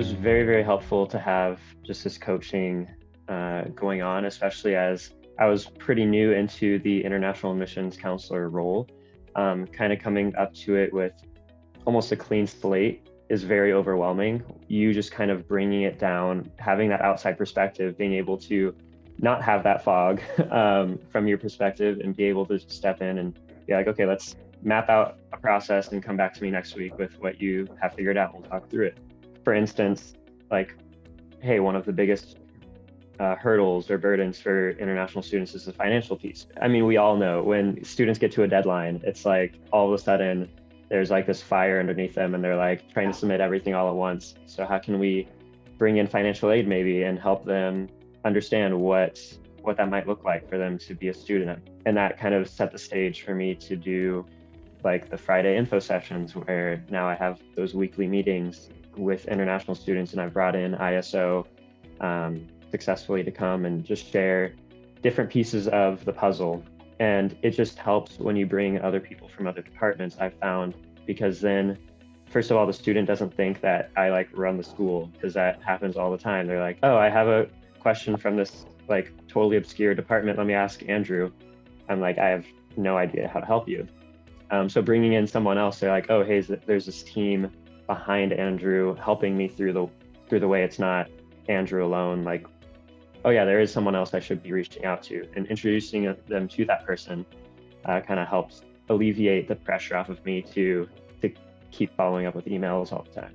was very, very helpful to have just this coaching going on, especially as I was pretty new into the international admissions counselor role. Kind of coming up to it with almost a clean slate is very overwhelming. You just kind of bringing it down, having that outside perspective, being able to not have that fog from your perspective and be able to step in and be like, okay, let's map out a process and come back to me next week with what you have figured out. We'll talk through it. For instance, like, hey, one of the biggest hurdles or burdens for international students is the financial piece. I mean, we all know when students get to a deadline, it's like all of a sudden there's like this fire underneath them and they're like trying to submit everything all at once. So how can we bring in financial aid maybe and help them understand what that might look like for them to be a student? And that kind of set the stage for me to do like the Friday info sessions, where now I have those weekly meetings with international students, and I've brought in ISO successfully to come and just share different pieces of the puzzle. And it just helps when you bring other people from other departments, I've found, because then first of all, the student doesn't think that I like run the school, because that happens all the time. They're like, oh, I have a question from this like totally obscure department. Let me ask Andrew. I'm like, I have no idea how to help you. So bringing in someone else, they're like, oh, hey, there's this team behind Andrew helping me through the way. It's not Andrew alone. Like, oh yeah, there is someone else I should be reaching out to, and introducing them to that person kind of helps alleviate the pressure off of me to keep following up with emails all the time.